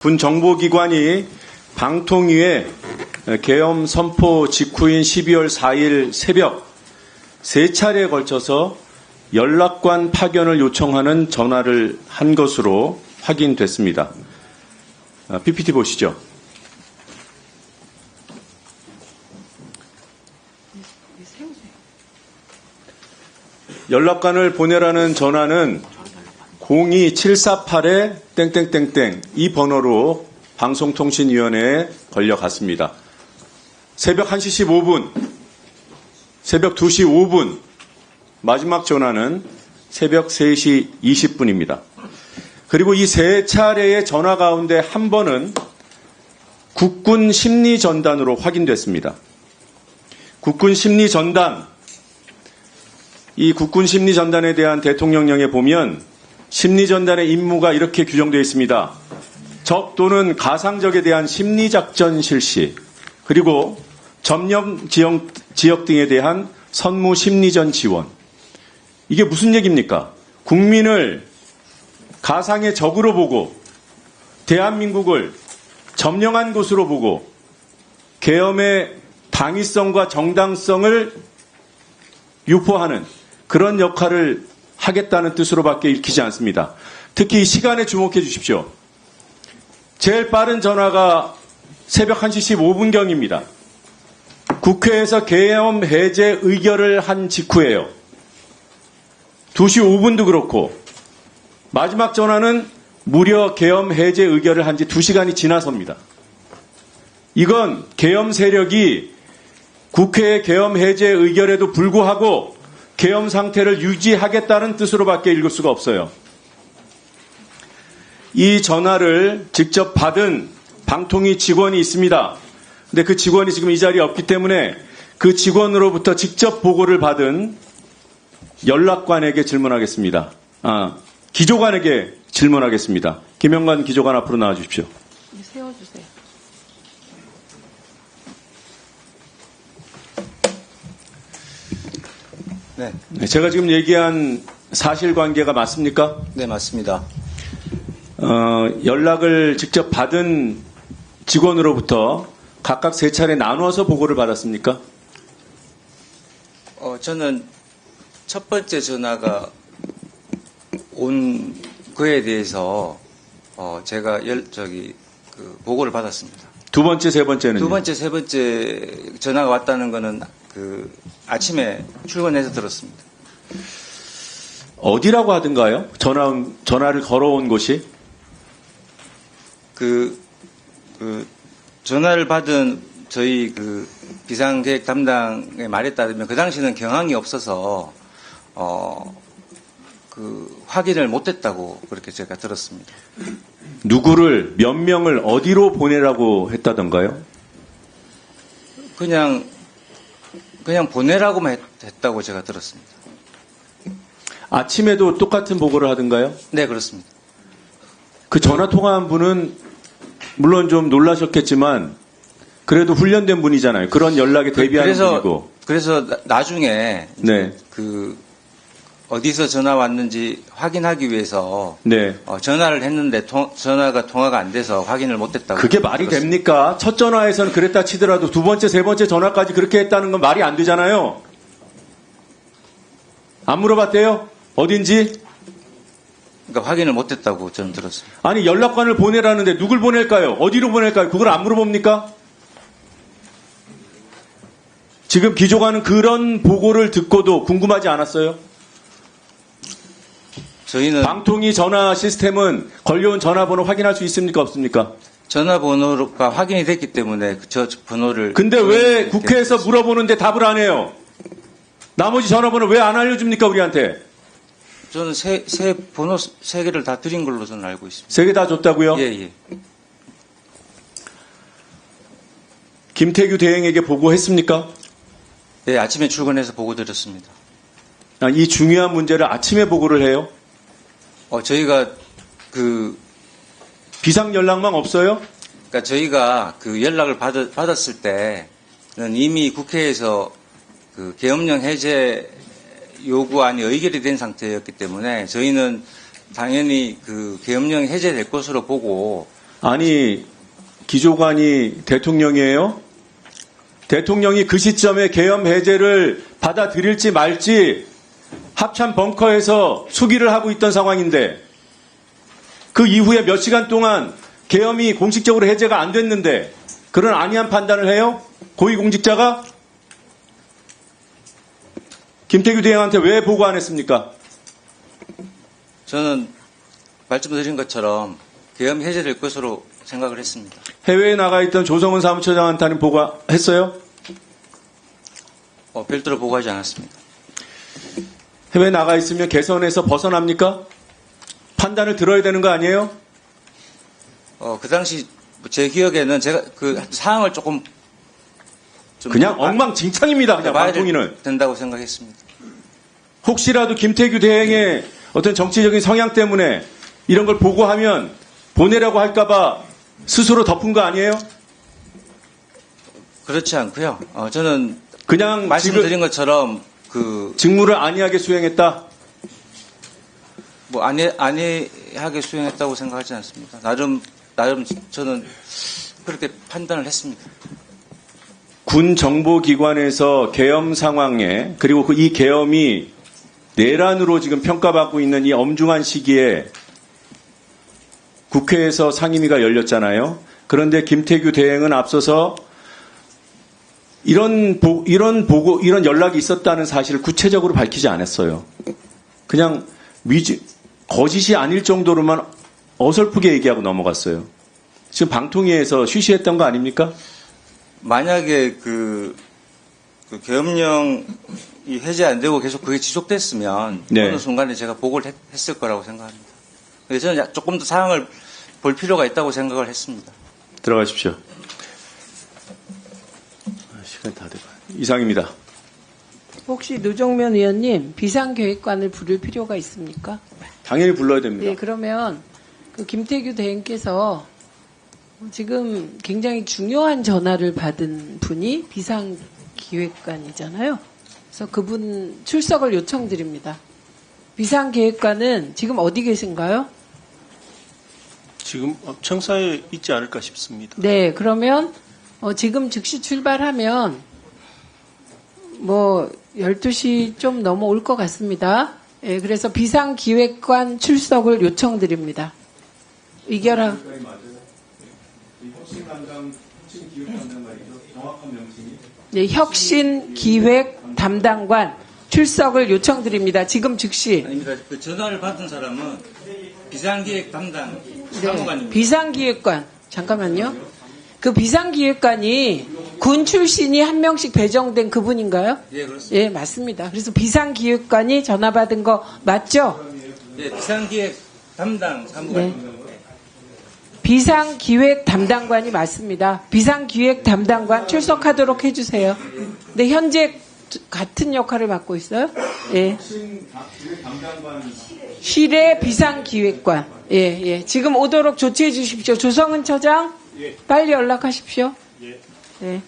군 정보기관이 방통위에 계엄 선포 직후인 12월 4일 새벽 3차례에 걸쳐서 연락관 파견을 요청하는 전화를 한 것으로 확인됐습니다. PPT 보시죠. 연락관을 보내라는 전화는 02748에 땡땡땡땡 이 번호로 방송통신위원회에 걸려갔습니다. 새벽 1시 15분, 새벽 2시 5분, 마지막 전화는 새벽 3시 20분입니다. 그리고 이 세 차례의 전화 가운데 한 번은 국군 심리전단으로 확인됐습니다. 국군 심리전단, 이 국군 심리전단에 대한 대통령령에 보면 심리전단의 임무가 이렇게 규정되어 있습니다. 적 또는 가상적에 대한 심리작전 실시, 그리고 점령 지역 등에 대한 선무 심리전 지원. 이게 무슨 얘기입니까? 국민을 가상의 적으로 보고 대한민국을 점령한 곳으로 보고 계엄의 당위성과 정당성을 유포하는 그런 역할을 하겠다는 뜻으로밖에 읽히지 않습니다. 특히 이 시간에 주목해 주십시오. 제일 빠른 전화가 새벽 1시 15분경입니다. 국회에서 계엄 해제 의결을 한 직후예요. 2시 5분도 그렇고 마지막 전화는 무려 계엄 해제 의결을 한 지 2시간이 지나서입니다. 이건 계엄 세력이 국회의 계엄 해제 의결에도 불구하고 계엄 상태를 유지하겠다는 뜻으로밖에 읽을 수가 없어요. 이 전화를 직접 받은 방통위 직원이 있습니다. 근데 그 직원이 지금 이 자리에 없기 때문에 그 직원으로부터 직접 보고를 받은 연락관에게 질문하겠습니다. 기조관에게 질문하겠습니다. 김영관 기조관 앞으로 나와 주십시오. 세워주세요. 네, 제가 지금 얘기한 사실관계가 맞습니까? 네, 맞습니다. 연락을 직접 받은 직원으로부터 각각 3차례 나누어서 보고를 받았습니까? 저는 첫 번째 전화가 온 그에 대해서 제가 보고를 받았습니다. 두 번째, 세 번째는요? 두 번째, 세 번째 전화가 왔다는 거는 아침에 출근해서 들었습니다. 어디라고 하던가요? 전화를 걸어온 곳이? 전화를 받은 저희 비상계획 담당의 말에 따르면 그 당시는 경황이 없어서 확인을 못했다고 그렇게 제가 들었습니다. 누구를, 몇 명을 어디로 보내라고 했다던가요? 그냥 보내라고만 했다고 제가 들었습니다. 아침에도 똑같은 보고를 하던가요? 네, 그렇습니다. 그 전화 통화한 분은 물론 좀 놀라셨겠지만 그래도 훈련된 분이잖아요. 그런 연락에 대비하는 분이고. 그래서 나중에 네. 어디서 전화 왔는지 확인하기 위해서 네. 전화를 했는데 통화가 안 돼서 확인을 못했다고. 그게 말이 들었습니다. 됩니까? 첫 전화에서는 그랬다 치더라도 두 번째, 세 번째 전화까지 그렇게 했다는 건 말이 안 되잖아요. 안 물어봤대요? 어딘지? 그러니까 확인을 못했다고 저는 들었습니다. 아니 연락관을 보내라는데 누굴 보낼까요? 어디로 보낼까요? 그걸 안 물어봅니까? 지금 기조관은 그런 보고를 듣고도 궁금하지 않았어요? 저희는 방통위 전화 시스템은 걸려온 전화번호 확인할 수 있습니까? 없습니까? 전화번호가 확인이 됐기 때문에 저 번호를. 근데 왜 국회에서 물어보는데 답을 안 해요? 나머지 전화번호 왜 안 알려줍니까 우리한테? 저는 번호 3개를 다 드린 걸로 저는 알고 있습니다. 3개 다 줬다고요? 예. 김태규 대행에게 보고했습니까? 네, 아침에 출근해서 보고 드렸습니다. 이 중요한 문제를 아침에 보고를 해요? 저희가 비상 연락망 없어요? 그러니까 저희가 연락을 받았을 때는 이미 국회에서 계엄령 해제 요구안이 의결이 된 상태였기 때문에 저희는 당연히 계엄령이 해제될 것으로 보고 아니, 기조관이 대통령이에요? 대통령이 그 시점에 계엄 해제를 받아들일지 말지 합참 벙커에서 수기를 하고 있던 상황인데 그 이후에 몇 시간 동안 계엄이 공식적으로 해제가 안 됐는데 그런 안이한 판단을 해요? 고위공직자가? 김태규 대행한테 왜 보고 안 했습니까? 저는 말씀드린 것처럼 계엄 해제될 것으로 생각을 했습니다. 해외에 나가 있던 조성은 사무처장한테는 보고했어요? 별도로 보고하지 않았습니다. 해외에 나가 있으면 개선에서 벗어납니까? 판단을 들어야 되는 거 아니에요? 그 당시 제 기억에는 제가 그 사항을 조금 좀 그냥 엉망진창입니다. 그냥 봐야 방통위는. 된다고 생각했습니다. 혹시라도 김태규 대행의 어떤 정치적인 성향 때문에 이런 걸 보고하면 보내라고 할까봐 스스로 덮은 거 아니에요? 그렇지 않고요. 저는 그냥 말씀드린 것처럼 그 직무를 안이하게 수행했다. 뭐 안이하게 수행했다고 생각하지 않습니다. 나름 저는 그렇게 판단을 했습니다. 군 정보기관에서 계엄 상황에 그리고 이 계엄이 내란으로 지금 평가받고 있는 이 엄중한 시기에 국회에서 상임위가 열렸잖아요. 그런데 김태규 대행은 앞서서 이런 연락이 있었다는 사실을 구체적으로 밝히지 않았어요. 그냥 거짓이 아닐 정도로만 어설프게 얘기하고 넘어갔어요. 지금 방통위에서 쉬쉬했던 거 아닙니까? 만약에 그 계엄령이 해제 안 되고 계속 그게 지속됐으면 네. 어느 순간에 제가 보고를 했을 거라고 생각합니다. 그래서 저는 조금 더 상황을 볼 필요가 있다고 생각을 했습니다. 들어가십시오. 시간이 다 돼가요. 이상입니다. 혹시 노정면 의원님 비상계획관을 부를 필요가 있습니까? 당연히 불러야 됩니다. 네, 그러면 그 김태규 대행께서 지금 굉장히 중요한 전화를 받은 분이 비상기획관이잖아요. 그래서 그분 출석을 요청드립니다. 비상계획관은 지금 어디 계신가요? 지금 청사에 있지 않을까 싶습니다. 네, 그러면 지금 즉시 출발하면 뭐 12시 좀 넘어올 것 같습니다. 예, 그래서 비상기획관 출석을 요청드립니다. 의결하. 네, 혁신기획 담당관 출석을 요청드립니다. 지금 즉시. 아닙니다. 그 전화를 받은 사람은 비상기획 담당 사무관입니다. 네, 비상기획관. 잠깐만요. 그 비상기획관이 군 출신이 한 명씩 배정된 그분인가요? 예, 그렇습니다. 예, 맞습니다. 그래서 비상기획관이 전화 받은 거 맞죠? 예, 비상기획 담당 사무관입니다. 비상기획 담당관이 맞습니다. 비상기획 담당관 출석하도록 해주세요. 네, 현재 같은 역할을 맡고 있어요? 예. 실의 비상기획관. 예, 예. 지금 오도록 조치해 주십시오. 조성은 처장, 빨리 연락하십시오. 예.